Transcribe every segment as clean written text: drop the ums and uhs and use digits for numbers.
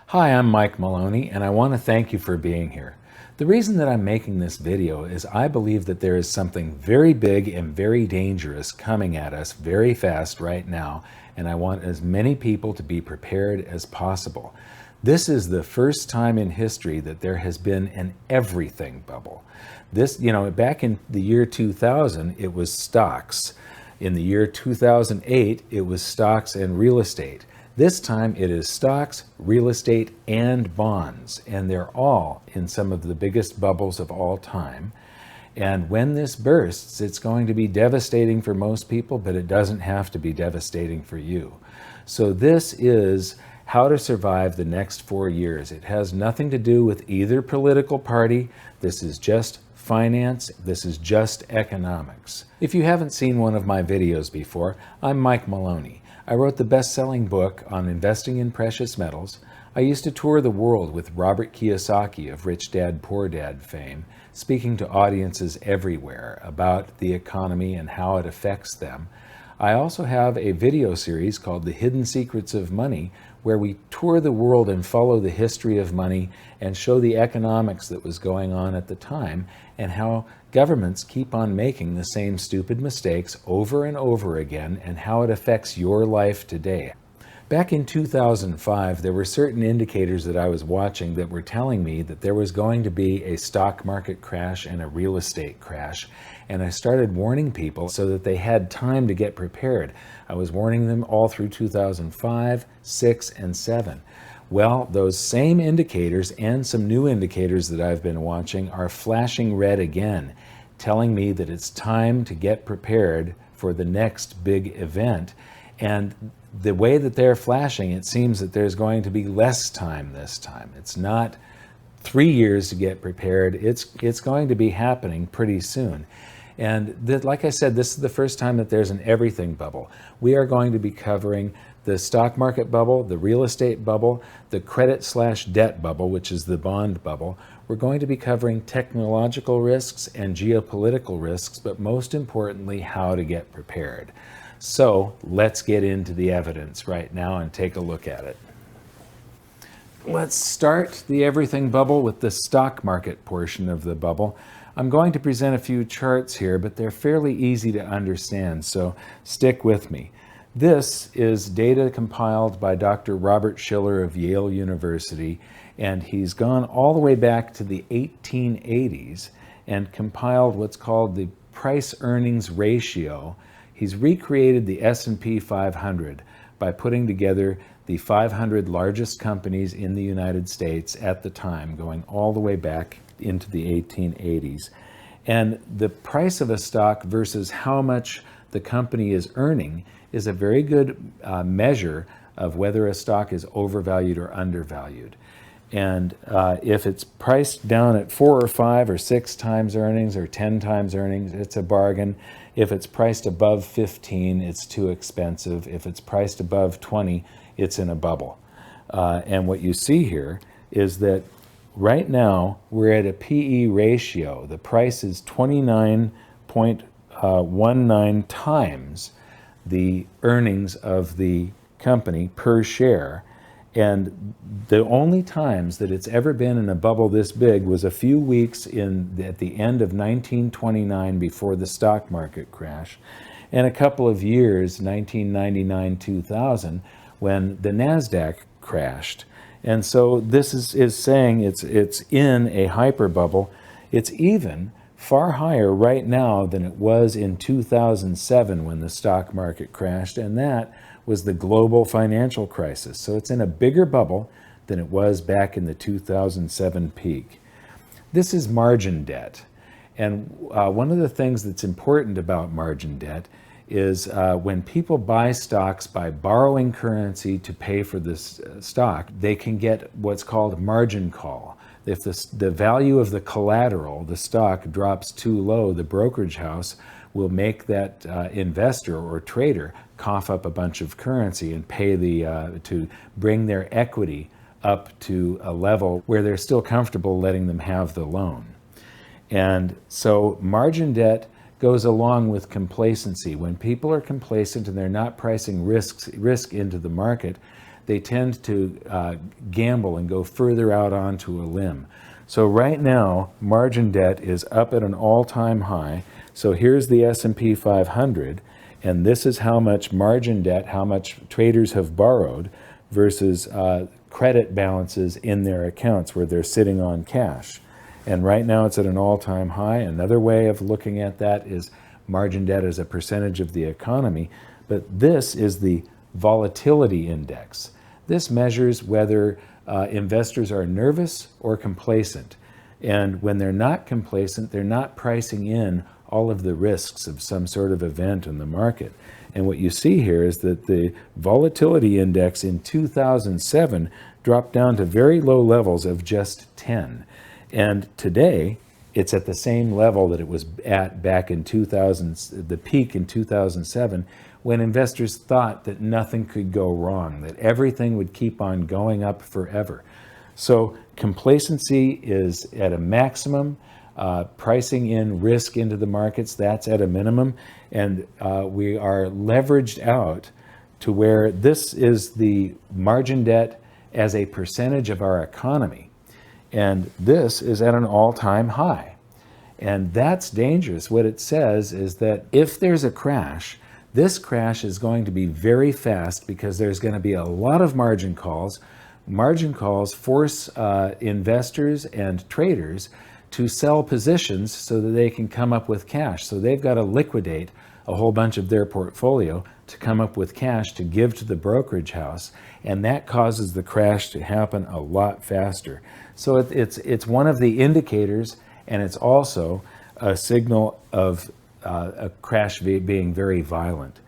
Hi, I'm Mike Maloney, and I want to thank you for being here. The reason that I'm making this video is I believe that there is something very big and very dangerous coming at us very fast right now, and I want as many people to be prepared as possible. This is the first time in history that there has been an everything bubble. This, back in the year 2000, it was stocks. In the year 2008, it was stocks and real estate. This time it is stocks, real estate, and bonds, and they're all in some of the biggest bubbles of all time. And when this bursts, it's going to be devastating for most people, but it doesn't have to be devastating for you. So this is how to survive the next 4 years. It has nothing to do with either political party. This is just finance. This is just economics. If you haven't seen one of my videos before, I'm Mike Maloney. I wrote the best-selling book on investing in precious metals. I used to tour the world with Robert Kiyosaki of Rich Dad, Poor Dad fame, speaking to audiences everywhere about the economy and how it affects them. I also have a video series called The Hidden Secrets of Money, where we tour the world and follow the history of money and show the economics that was going on at the time and how governments keep on making the same stupid mistakes over and over again and how it affects your life today. Back in 2005, there were certain indicators that I was watching that were telling me that there was going to be a stock market crash and a real estate crash. And I started warning people so that they had time to get prepared. I was warning them all through 2005, 6, and 7. Well, those same indicators and some new indicators that I've been watching are flashing red again, telling me that it's time to get prepared for the next big event. And the way that they're flashing, it seems that there's going to be less time this time. It's not 3 years to get prepared. It's going to be happening pretty soon. And like I said, this is the first time that there's an everything bubble. We are going to be covering the stock market bubble, the real estate bubble, the credit/debt bubble, which is the bond bubble. We're going to be covering technological risks and geopolitical risks, but most importantly, how to get prepared. So let's get into the evidence right now and take a look at it. Let's start the everything bubble with the stock market portion of the bubble. I'm going to present a few charts here, but they're fairly easy to understand, so stick with me. This is data compiled by Dr. Robert Shiller of Yale University, and he's gone all the way back to the 1880s and compiled what's called the price-earnings ratio. He's recreated the S&P 500 by putting together the 500 largest companies in the United States at the time, going all the way back into the 1880s. And the price of a stock versus how much the company is earning is a very good measure of whether a stock is overvalued or undervalued. And if it's priced down at 4 or 5 or 6 times earnings or 10 times earnings, it's a bargain. If it's priced above 15, it's too expensive. If it's priced above 20, it's in a bubble. And what you see here is that right now we're at a PE ratio. The price is 29.19 times the earnings of the company per share. And the only times that it's ever been in a bubble this big was a few weeks at the end of 1929 before the stock market crash, and a couple of years, 1999-2000, when the NASDAQ crashed. And so this is saying it's in a hyper bubble. It's even far higher right now than it was in 2007 when the stock market crashed, and that was the global financial crisis. So it's in a bigger bubble than it was back in the 2007 peak. This is margin debt. And one of the things that's important about margin debt is when people buy stocks by borrowing currency to pay for this stock, they can get what's called margin call. If the value of the collateral, the stock, drops too low, the brokerage house will make that investor or trader cough up a bunch of currency and pay to bring their equity up to a level where they're still comfortable letting them have the loan. And so margin debt goes along with complacency. When people are complacent and they're not pricing risk into the market, they tend to gamble and go further out onto a limb. So right now, margin debt is up at an all-time high. So here's the S&P 500, and this is how much margin debt, how much traders have borrowed versus credit balances in their accounts where they're sitting on cash. And right now it's at an all-time high. Another way of looking at that is margin debt as a percentage of the economy. But this is the volatility index. This measures whether investors are nervous or complacent. And when they're not complacent, they're not pricing in all of the risks of some sort of event in the market. And what you see here is that the volatility index in 2007 dropped down to very low levels of just 10. And today, it's at the same level that it was at back in 2000, the peak in 2007, when investors thought that nothing could go wrong, that everything would keep on going up forever. So complacency is at a maximum. Pricing in risk into the markets, that's at a minimum. And we are leveraged out to where this is the margin debt as a percentage of our economy. And this is at an all-time high. And that's dangerous. What it says is that if there's a crash, this crash is going to be very fast because there's going to be a lot of margin calls. Margin calls force investors and traders to sell positions so that they can come up with cash. So they've got to liquidate a whole bunch of their portfolio to come up with cash to give to the brokerage house. And that causes the crash to happen a lot faster. So it's one of the indicators, and it's also a signal of a crash being very violent.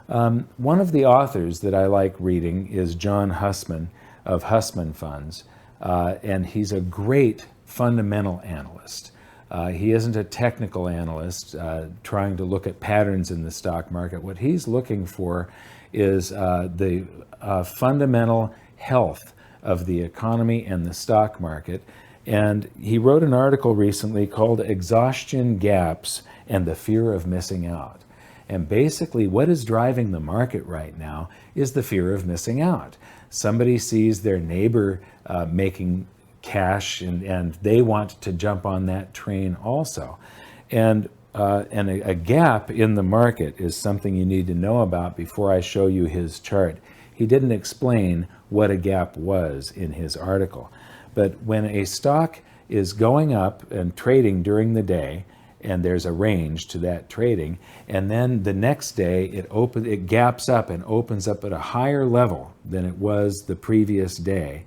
One of the authors that I like reading is John Hussman of Hussman Funds, and he's a great fundamental analyst. He isn't a technical analyst trying to look at patterns in the stock market. What he's looking for is the fundamental health of the economy and the stock market. And he wrote an article recently called Exhaustion Gaps and the Fear of Missing Out. And basically what is driving the market right now is the fear of missing out. Somebody sees their neighbor making cash and they want to jump on that train also. And a gap in the market is something you need to know about before I show you his chart. He didn't explain what a gap was in his article. But when a stock is going up and trading during the day, and there's a range to that trading, and then the next day it gaps up and opens up at a higher level than it was the previous day,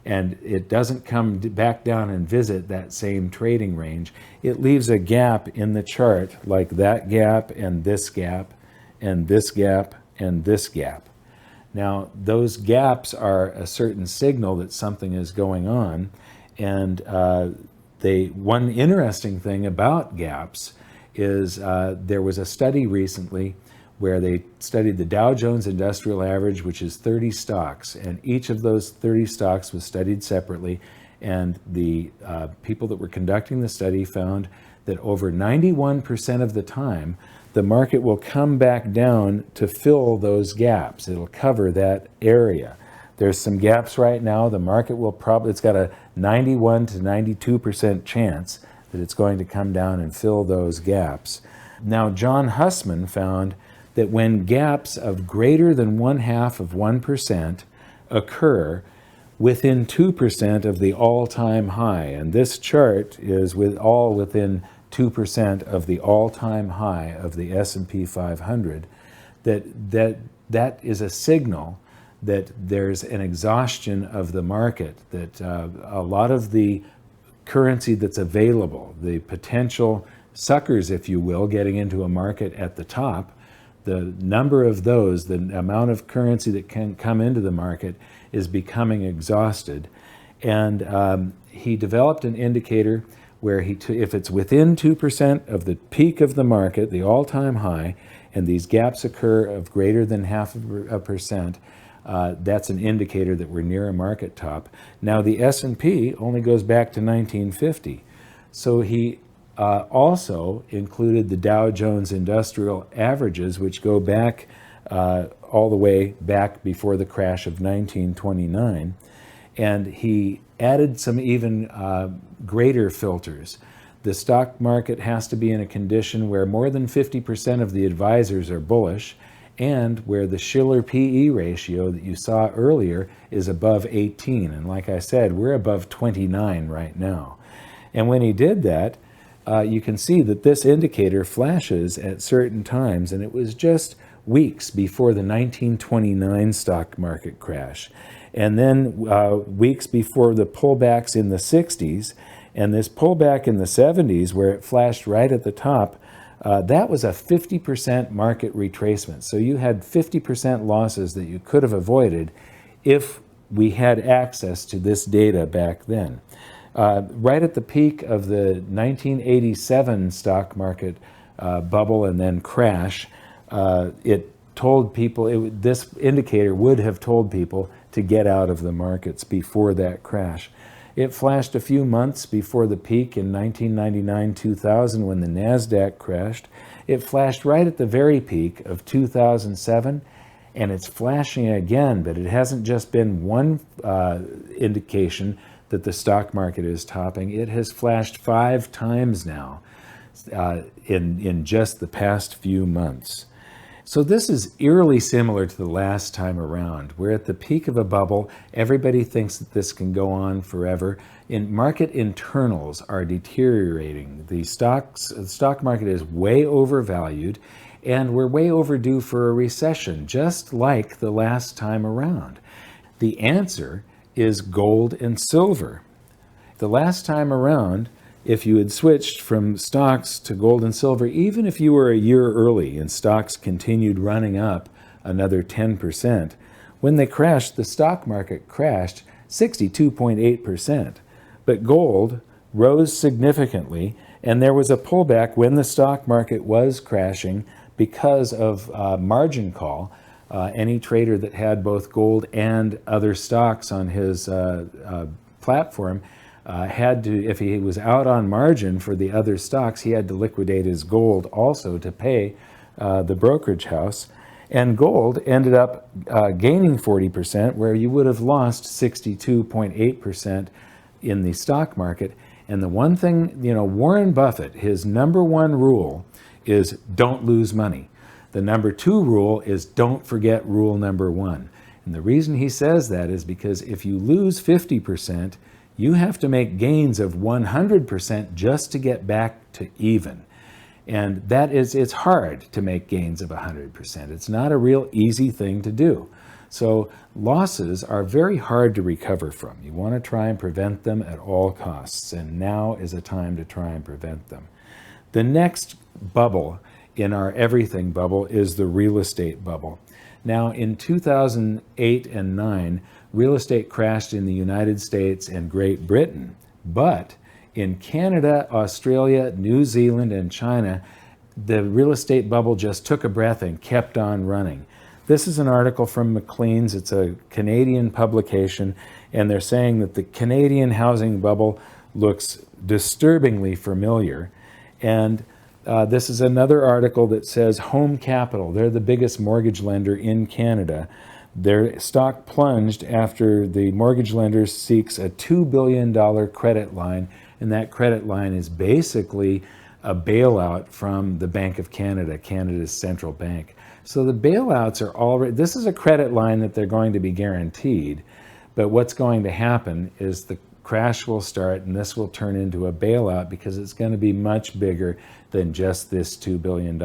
and it doesn't come back down and visit that same trading range, it leaves a gap in the chart like that gap and this gap and this gap and this gap. Now, those gaps are a certain signal that something is going on, and one interesting thing about gaps is there was a study recently where they studied the Dow Jones Industrial Average, which is 30 stocks, and each of those 30 stocks was studied separately, and the people that were conducting the study found that over 91% of the time, the market will come back down to fill those gaps. It'll cover that area. There's some gaps right now. The market will it's got a 91 to 92% chance that it's going to come down and fill those gaps. Now, John Hussman found that when gaps of greater than 0.5% occur within 2% of the all-time high, and this chart is within 2% of the all-time high of the S&P 500, that is a signal that there's an exhaustion of the market, that a lot of the currency that's available, the potential suckers, if you will, getting into a market at the top, the number of those, the amount of currency that can come into the market is becoming exhausted. And he developed an indicator where if it's within 2% of the peak of the market, the all-time high, and these gaps occur of greater than 0.5%, that's an indicator that we're near a market top. Now the S&P only goes back to 1950. So he also included the Dow Jones Industrial Averages, which go back all the way back before the crash of 1929. And he added some even greater filters. The stock market has to be in a condition where more than 50% of the advisors are bullish, and where the Shiller PE ratio that you saw earlier is above 18. And like I said, we're above 29 right now. And when he did that, you can see that this indicator flashes at certain times, and it was just weeks before the 1929 stock market crash. And then weeks before the pullbacks in the 60s, and this pullback in the 70s where it flashed right at the top, that was a 50% market retracement. So you had 50% losses that you could have avoided if we had access to this data back then. Right at the peak of the 1987 stock market bubble and then crash, it told people, this indicator would have told people to get out of the markets before that crash. It flashed a few months before the peak in 1999-2000 when the NASDAQ crashed. It flashed right at the very peak of 2007, and it's flashing again, but it hasn't just been one indication that the stock market is topping. It has flashed 5 times now in just the past few months. So this is eerily similar to the last time around. We're at the peak of a bubble. Everybody thinks that this can go on forever. Market internals are deteriorating. The stock market is way overvalued, and we're way overdue for a recession, just like the last time around. The answer is gold and silver. The last time around, if you had switched from stocks to gold and silver, even if you were a year early and stocks continued running up another 10%, when they crashed, the stock market crashed 62.8%. But gold rose significantly, and there was a pullback when the stock market was crashing because of margin call. Any trader that had both gold and other stocks on his platform had to, if he was out on margin for the other stocks, he had to liquidate his gold also to pay the brokerage house. And gold ended up gaining 40%, where you would have lost 62.8% in the stock market. And the one thing, Warren Buffett, his number one rule is don't lose money. The number 2 rule is don't forget rule number 1. And the reason he says that is because if you lose 50%, you have to make gains of 100% just to get back to even. And it's hard to make gains of 100%. It's not a real easy thing to do. So losses are very hard to recover from. You want to try and prevent them at all costs, and now is a time to try and prevent them. The next bubble in our everything bubble is the real estate bubble. Now in 2008 and 9, real estate crashed in the United States and Great Britain, but in Canada, Australia, New Zealand, and China, the real estate bubble just took a breath and kept on running. This is an article from Maclean's. It's a Canadian publication, and they're saying that the Canadian housing bubble looks disturbingly familiar. And this is another article that says Home Capital, they're the biggest mortgage lender in Canada. Their stock plunged after the mortgage lender seeks a $2 billion credit line, and that credit line is basically a bailout from the Bank of Canada, Canada's central bank. So the bailouts are already, this is a credit line that they're going to be guaranteed, but what's going to happen is the crash will start and this will turn into a bailout because it's going to be much bigger than just this $2 billion.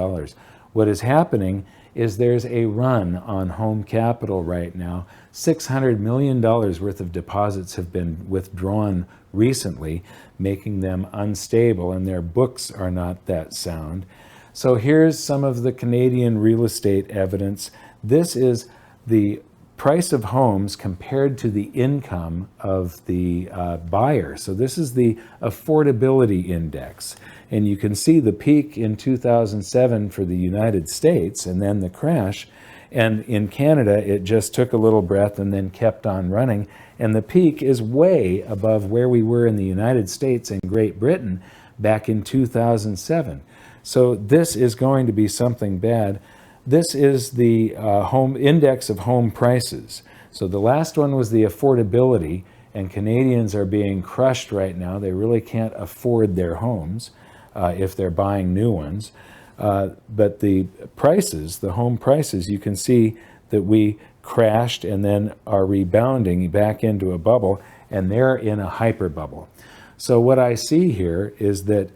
What is happening is there's a run on home capital right now. $600 million worth of deposits have been withdrawn recently, making them unstable, and their books are not that sound. So here's some of the Canadian real estate evidence. This is the price of homes compared to the income of the buyer. So this is the affordability index. And you can see the peak in 2007 for the United States and then the crash. And in Canada, it just took a little breath and then kept on running. And the peak is way above where we were in the United States and Great Britain back in 2007. So this is going to be something bad. This is the home index of home prices. So the last one was the affordability, and Canadians are being crushed right now. They really can't afford their homes if they're buying new ones. But the prices, the home prices, you can see that we crashed and then are rebounding back into a bubble, and they're in a hyper bubble. So what I see here is that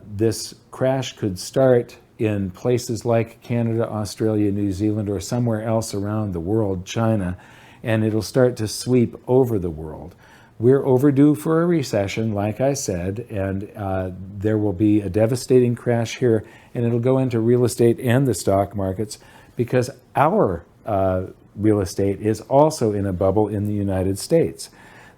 this crash could start in places like Canada, Australia, New Zealand, or somewhere else around the world, China, and it'll start to sweep over the world. We're overdue for a recession, like I said, and there will be a devastating crash here, and it'll go into real estate and the stock markets because our real estate is also in a bubble in the United States.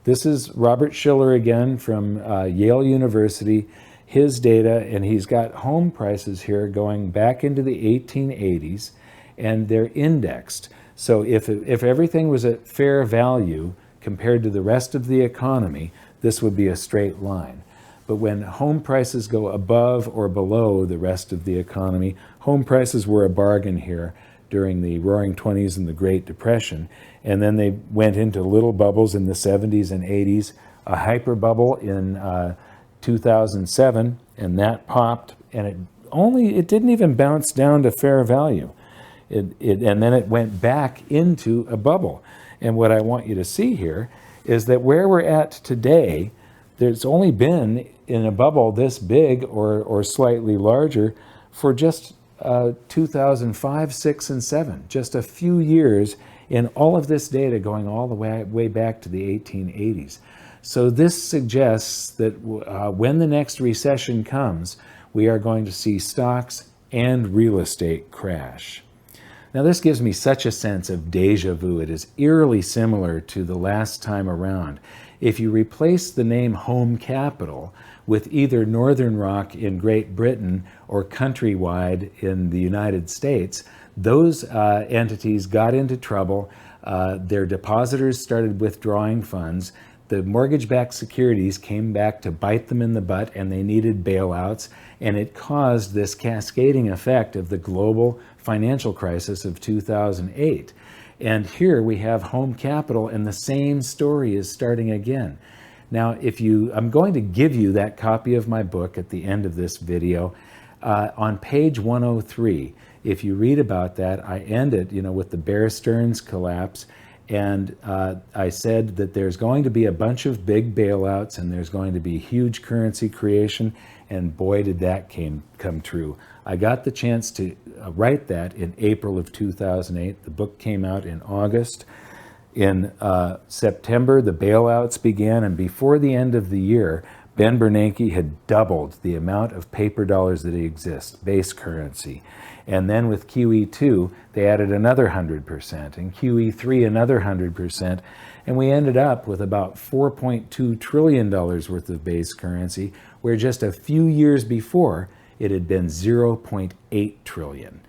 This is Robert Shiller again from Yale University. His data, and he's got home prices here going back into the 1880s, and they're indexed. So if everything was at fair value compared to the rest of the economy, this would be a straight line. But when home prices go above or below the rest of the economy, home prices were a bargain here during the Roaring 20s and the Great Depression, and then they went into little bubbles in the 70s and 80s, a hyper bubble in 2007, and that popped, and it didn't even bounce down to fair value. And then it went back into a bubble. And what I want you to see here is that where we're at today, there's only been in a bubble this big or slightly larger for just 2005, 6, and 7, just a few years in all of this data going all the way back to the 1880s. So this suggests that when the next recession comes, we are going to see stocks and real estate crash. Now this gives me such a sense of deja vu. It is eerily similar to the last time around. If you replace the name Home Capital with either Northern Rock in Great Britain or Countrywide in the United States, those entities got into trouble. Their depositors started withdrawing funds. The mortgage-backed securities came back to bite them in the butt, and they needed bailouts, and it caused this cascading effect of the global financial crisis of 2008. And here we have Home Capital, and the same story is starting again. Now, I'm going to give you that copy of my book at the end of this video. On page 103, if you read about that, I end it, with the Bear Stearns collapse. And I said that there's going to be a bunch of big bailouts and there's going to be huge currency creation, and boy, did that come true. I got the chance to write that in April of 2008. The book came out in August. In September, the bailouts began, and before the end of the year, Ben Bernanke had doubled the amount of paper dollars that exist, base currency. And then with QE2, they added another 100%, and QE3 another 100%, and we ended up with about $4.2 trillion worth of base currency, where just a few years before, it had been 0.8 trillion.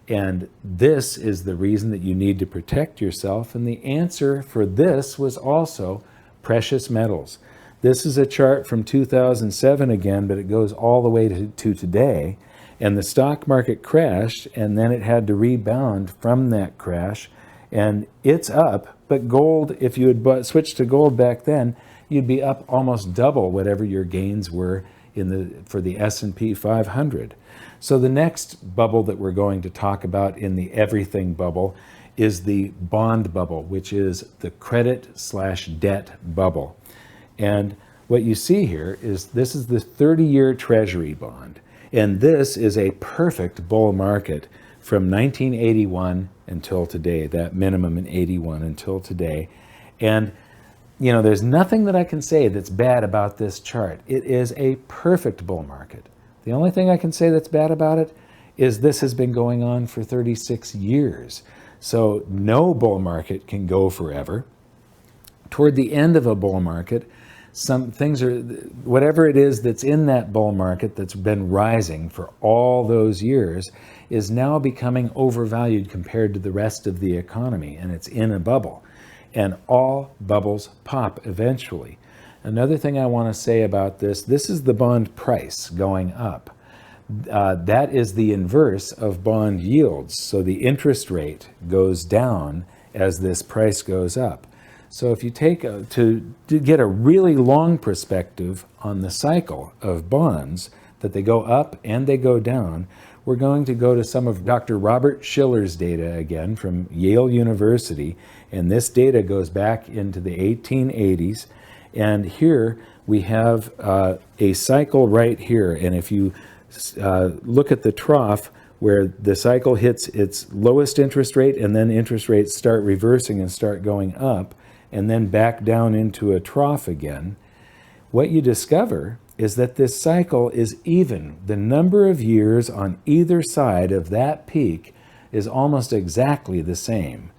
And this is the reason that you need to protect yourself, and the answer for this was also precious metals. This is a chart from 2007 again, but it goes all the way to today. And the stock market crashed, and then it had to rebound from that crash, and it's up. But gold, if you had switched to gold back then, you'd be up almost double whatever your gains were for the S&P 500. So the next bubble that we're going to talk about in the everything bubble is the bond bubble, which is the credit/debt bubble. And what you see here is this is the 30-year Treasury bond. And this is a perfect bull market from 1981 until today, that minimum in 81 until today. And there's nothing that I can say that's bad about this chart. It is a perfect bull market. The only thing I can say that's bad about it is this has been going on for 36 years. So no bull market can go forever. Toward the end of a bull market, some things are, whatever it is that's in that bull market that's been rising for all those years is now becoming overvalued compared to the rest of the economy, and it's in a bubble. And all bubbles pop eventually. Another thing I want to say about this is the bond price going up. That is the inverse of bond yields. So the interest rate goes down as this price goes up. So if you take to get a really long perspective on the cycle of bonds, that they go up and they go down, we're going to go to some of Dr. Robert Shiller's data again from Yale University. And this data goes back into the 1880s. And here we have a cycle right here. And if you look at the trough where the cycle hits its lowest interest rate and then interest rates start reversing and start going up and then back down into a trough again, what you discover is that this cycle is even. The number of years on either side of that peak is almost exactly the same.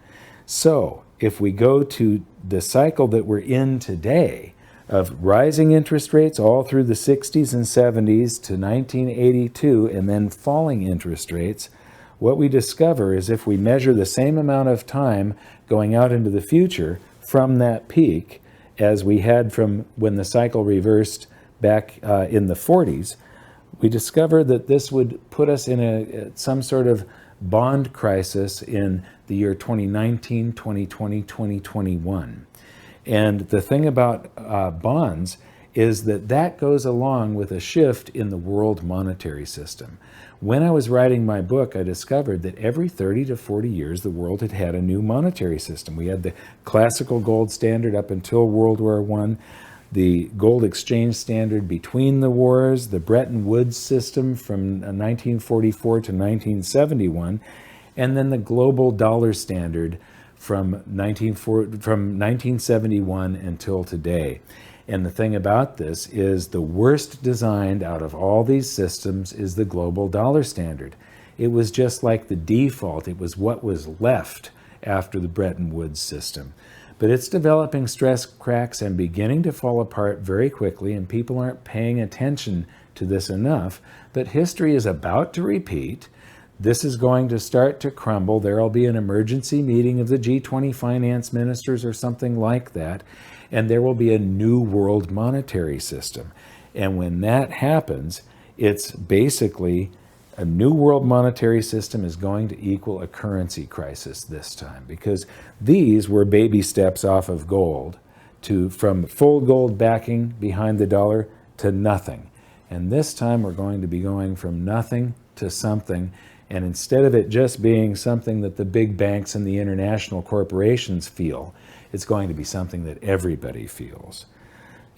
So if we go to the cycle that we're in today of rising interest rates all through the 60s and 70s to 1982 and then falling interest rates, what we discover is if we measure the same amount of time going out into the future from that peak as we had from when the cycle reversed back in the 40s, we discover that this would put us in some sort of bond crisis in the year 2019, 2020, 2021. And the thing about bonds is that goes along with a shift in the world monetary system. When I was writing my book, I discovered that every 30 to 40 years, the world had had a new monetary system. We had the classical gold standard up until World War I, the gold exchange standard between the wars, the Bretton Woods system from 1944 to 1971, and then the global dollar standard from 1971 until today. And the thing about this is the worst designed out of all these systems is the global dollar standard. It was just like the default. It was what was left after the Bretton Woods system. But it's developing stress cracks and beginning to fall apart very quickly, and people aren't paying attention to this enough. But history is about to repeat. This is going to start to crumble. There will be an emergency meeting of the G20 finance ministers or something like that, and there will be a new world monetary system. And when that happens, it's basically a new world monetary system is going to equal a currency crisis this time, because these were baby steps off of gold from full gold backing behind the dollar to nothing. And this time we're going to be going from nothing to something. And instead of it just being something that the big banks and the international corporations feel, it's going to be something that everybody feels.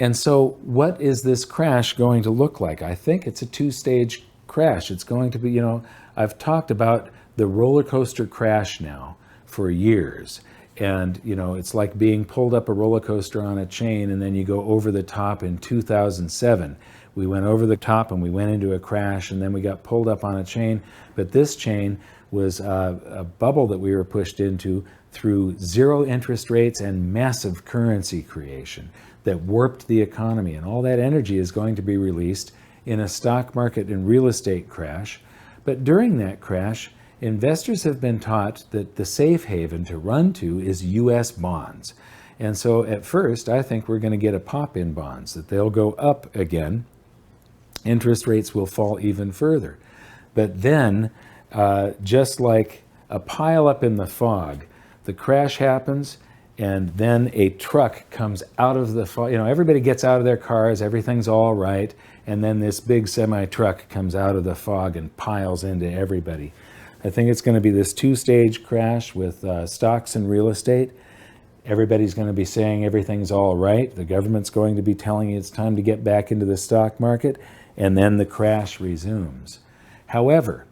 And so what is this crash going to look like? I think it's a two-stage crash. It's going to be, I've talked about the roller coaster crash now for years. And, it's like being pulled up a roller coaster on a chain and then you go over the top in 2007. We went over the top and we went into a crash and then we got pulled up on a chain. But this chain was a bubble that we were pushed into through zero interest rates and massive currency creation that warped the economy. And all that energy is going to be released in a stock market and real estate crash. But during that crash, investors have been taught that the safe haven to run to is U.S. bonds. And so at first, I think we're going to get a pop in bonds, that they'll go up again. Interest rates will fall even further. But then, just like a pile up in the fog, the crash happens, and then a truck comes out of the fog. Everybody gets out of their cars, everything's all right, and then this big semi-truck comes out of the fog and piles into everybody. I think it's going to be this two-stage crash with stocks and real estate. Everybody's going to be saying everything's all right. The government's going to be telling you it's time to get back into the stock market, and then the crash resumes. However,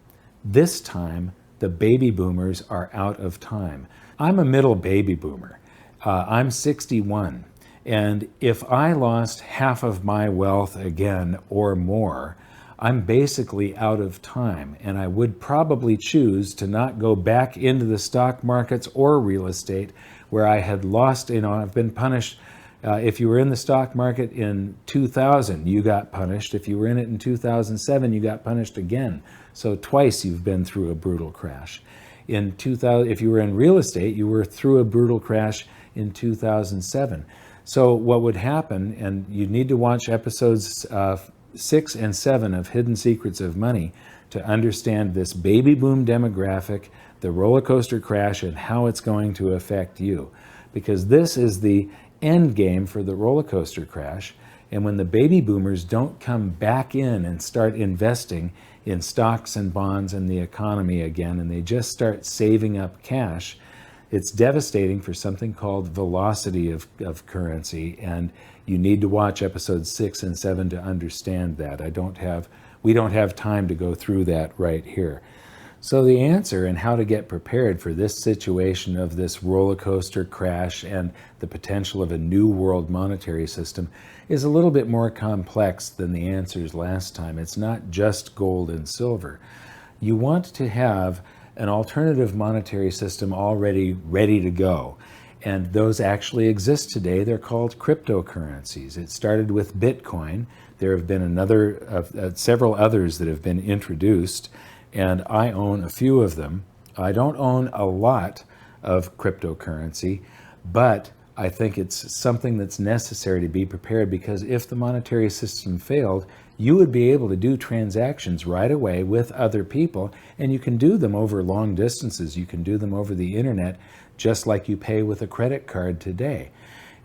this time, the baby boomers are out of time. I'm a middle baby boomer. I'm 61. And if I lost half of my wealth again or more, I'm basically out of time. And I would probably choose to not go back into the stock markets or real estate where I had lost, I've been punished. If you were in the stock market in 2000, you got punished. If you were in it in 2007, you got punished again. So twice you've been through a brutal crash. In 2000, if you were in real estate, you were through a brutal crash in 2007. So what would happen, and you need to watch episodes 6 and 7 of Hidden Secrets of Money to understand this baby boom demographic, the roller coaster crash, and how it's going to affect you. Because this is the end game for the roller coaster crash. And when the baby boomers don't come back in and start investing in stocks and bonds and the economy again, and they just start saving up cash, it's devastating for something called velocity of currency. And you need to watch episodes 6 and 7 to understand that. We don't have time to go through that right here. So the answer and how to get prepared for this situation of this roller coaster crash and the potential of a new world monetary system is a little bit more complex than the answers last time. It's not just gold and silver. You want to have an alternative monetary system already ready to go. And those actually exist today. They're called cryptocurrencies. It started with Bitcoin. There have been several others that have been introduced, and I own a few of them. I don't own a lot of cryptocurrency, but I think it's something that's necessary to be prepared, because if the monetary system failed, you would be able to do transactions right away with other people, and you can do them over long distances. You can do them over the internet, just like you pay with a credit card today.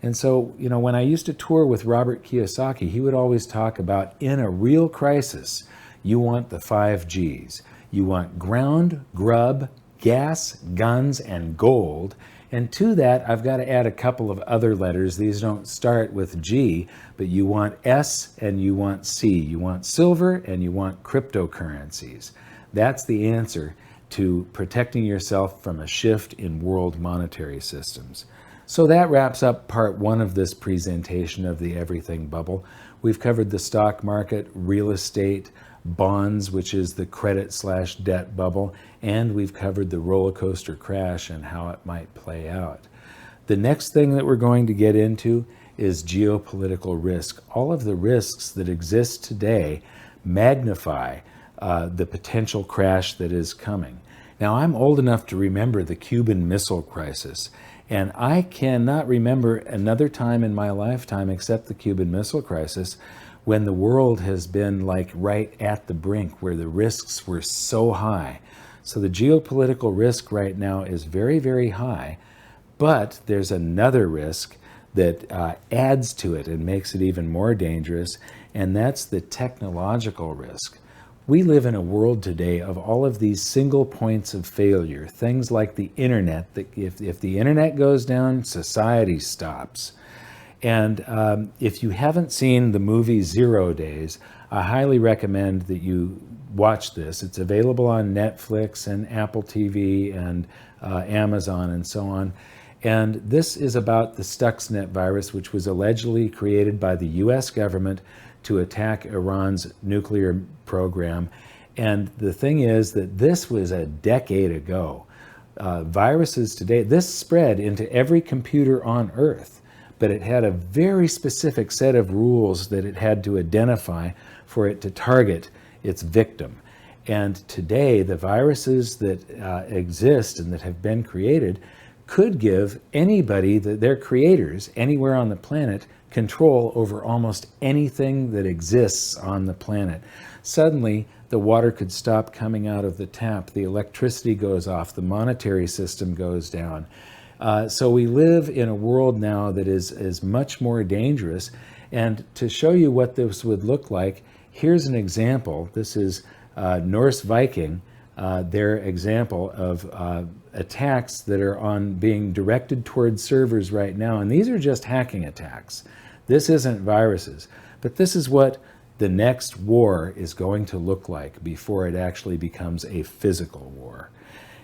And so, when I used to tour with Robert Kiyosaki, he would always talk about, in a real crisis, you want the 5 Gs. You want ground, grub, gas, guns, and gold. And to that, I've got to add a couple of other letters. These don't start with G, but you want S and you want C. You want silver and you want cryptocurrencies. That's the answer to protecting yourself from a shift in world monetary systems. So that wraps up part 1 of this presentation of the Everything Bubble. We've covered the stock market, real estate, bonds, which is the credit/debt bubble, and we've covered the roller coaster crash and how it might play out. The next thing that we're going to get into is geopolitical risk. All of the risks that exist today magnify the potential crash that is coming. Now, I'm old enough to remember the Cuban Missile Crisis, and I cannot remember another time in my lifetime except the Cuban Missile Crisis when the world has been like right at the brink, where the risks were so high. So the geopolitical risk right now is very, very high, but there's another risk that adds to it and makes it even more dangerous, and that's the technological risk. We live in a world today of all of these single points of failure, things like the internet, that if the internet goes down, society stops. And if you haven't seen the movie 0 Days, I highly recommend that you watch this. It's available on Netflix and Apple TV and Amazon and so on. And this is about the Stuxnet virus, which was allegedly created by the US government to attack Iran's nuclear program. And the thing is that this was a decade ago. Viruses today, this spread into every computer on Earth, but it had a very specific set of rules that it had to identify for it to target its victim. And today, the viruses that exist and that have been created could give anybody, their creators, anywhere on the planet, control over almost anything that exists on the planet. Suddenly, the water could stop coming out of the tap, the electricity goes off, the monetary system goes down. So we live in a world now that is much more dangerous. And to show you what this would look like, here's an example. This is Norse Viking, their example of attacks that are being directed towards servers right now. And these are just hacking attacks. This isn't viruses. But this is what the next war is going to look like before it actually becomes a physical war.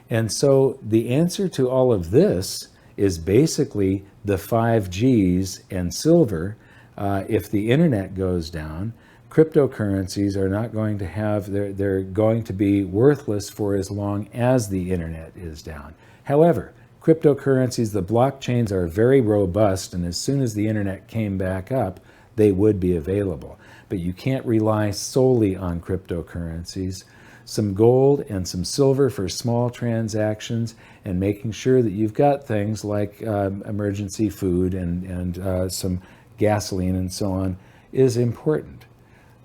And so the answer to all of this is basically the 5Gs and silver. If the internet goes down, cryptocurrencies are not going to have, they're going to be worthless for as long as the internet is down. However, cryptocurrencies, the blockchains are very robust, and as soon as the internet came back up, they would be available. But you can't rely solely on cryptocurrencies. Some gold and some silver for small transactions, and making sure that you've got things like emergency food and some gasoline and so on is important.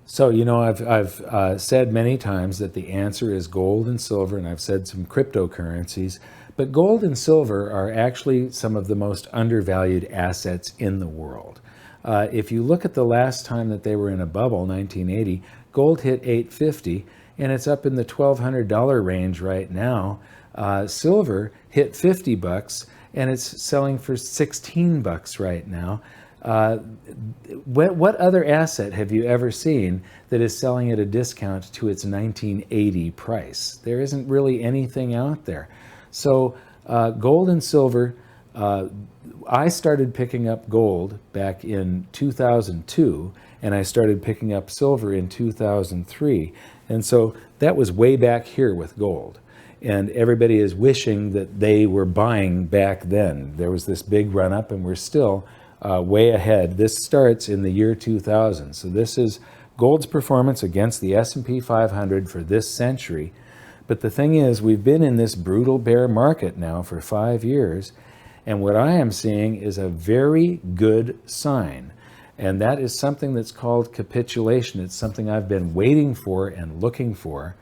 So, you know, I've said many times that the answer is gold and silver, and I've said some cryptocurrencies, but gold and silver are actually some of the most undervalued assets in the world. If you look at the last time that they were in a bubble, 1980, gold hit $850, and it's up in the $1,200 range right now. Silver hit $50, and it's selling for $16 right now. What other asset have you ever seen that is selling at a discount to its 1980 price? There isn't really anything out there. So gold and silver, I started picking up gold back in 2002, and I started picking up silver in 2003. And so that was way back here with gold. And everybody is wishing that they were buying back then. There was this big run up, and we're still way ahead. This starts in the year 2000. So this is gold's performance against the S&P 500 for this century. But the thing is, we've been in this brutal bear market now for 5 years. And what I am seeing is a very good sign. And that is something that's called capitulation. It's something I've been waiting for and looking for.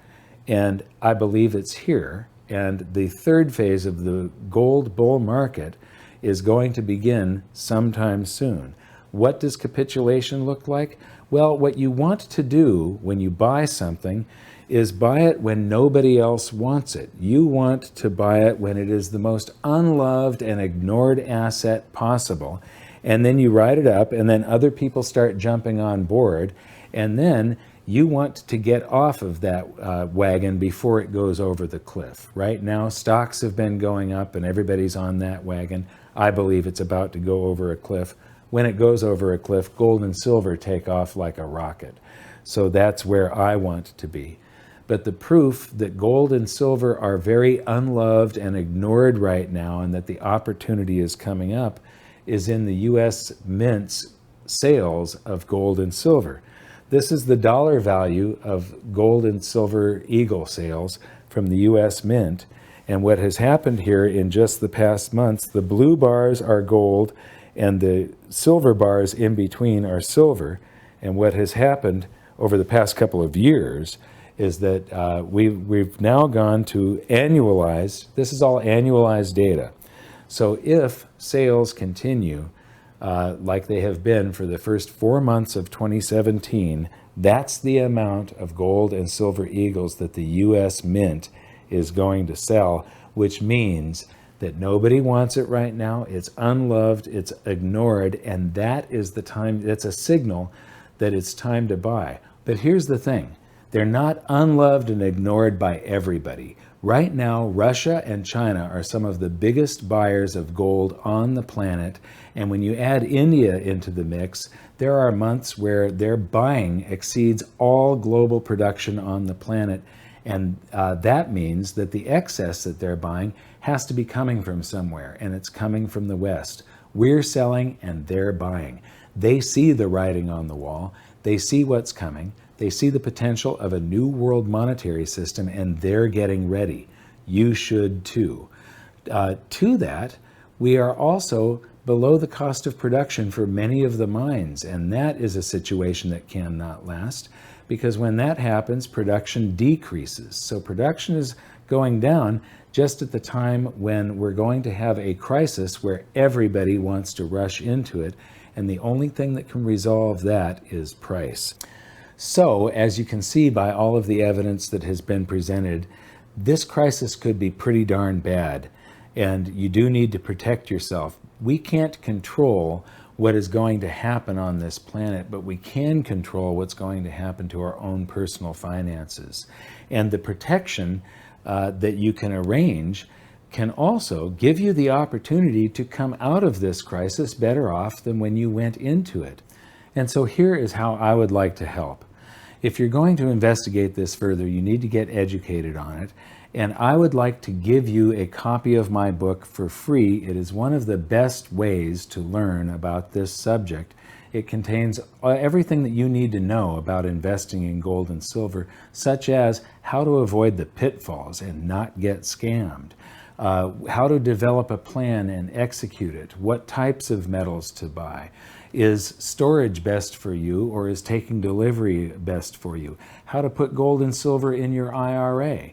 And I believe it's here. And the third phase of the gold bull market is going to begin sometime soon. What does capitulation look like? Well, what you want to do when you buy something is buy it when nobody else wants it. You want to buy it when it is the most unloved and ignored asset possible. And then you write it up, and then other people start jumping on board, and then you want to get off of that wagon before it goes over the cliff. Right now, stocks have been going up, and everybody's on that wagon. I believe it's about to go over a cliff. When it goes over a cliff, gold and silver take off like a rocket. So that's where I want to be. But the proof that gold and silver are very unloved and ignored right now, and that the opportunity is coming up, is in the U.S. Mint's sales of gold and silver. This is the dollar value of gold and silver eagle sales from the U.S. Mint. And what has happened here in just the past months, the blue bars are gold and the silver bars in between are silver. And what has happened over the past couple of years is that we've now gone to annualize. This is all annualized data. So if sales continue like they have been for the first 4 months of 2017, that's the amount of gold and silver eagles that the U.S. Mint is going to sell, which means that nobody wants it right now. It's unloved, it's ignored, and that is the time, that's a signal that it's time to buy. But here's the thing, they're not unloved and ignored by everybody. Right now, Russia and China are some of the biggest buyers of gold on the planet. And when you add India into the mix, there are months where their buying exceeds all global production on the planet. And that means that the excess that they're buying has to be coming from somewhere, and it's coming from the West. We're selling and they're buying. They see the writing on the wall. They see what's coming. They see the potential of a new world monetary system, and they're getting ready. You should too. To that, we are also below the cost of production for many of the mines, and that is a situation that cannot last, because when that happens, production decreases. So production is going down just at the time when we're going to have a crisis where everybody wants to rush into it, and the only thing that can resolve that is price. So, as you can see by all of the evidence that has been presented, this crisis could be pretty darn bad, and you do need to protect yourself. We can't control what is going to happen on this planet, but we can control what's going to happen to our own personal finances. And the protection that you can arrange can also give you the opportunity to come out of this crisis better off than when you went into it. And so here is how I would like to help. If you're going to investigate this further, you need to get educated on it. And I would like to give you a copy of my book for free. It is one of the best ways to learn about this subject. It contains everything that you need to know about investing in gold and silver, such as how to avoid the pitfalls and not get scammed, how to develop a plan and execute it, what types of metals to buy, is storage best for you or is taking delivery best for you, how to put gold and silver in your IRA.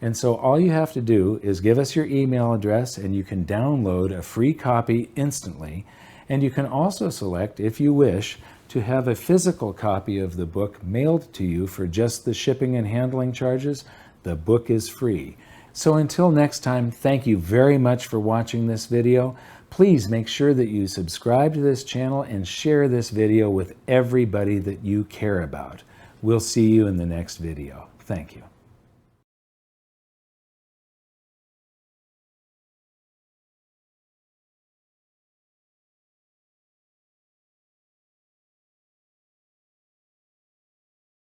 And so all you have to do is give us your email address and you can download a free copy instantly. And you can also select, if you wish, to have a physical copy of the book mailed to you for just the shipping and handling charges. The book is free. So until next time, thank you very much for watching this video. Please make sure that you subscribe to this channel and share this video with everybody that you care about. We'll see you in the next video. Thank you.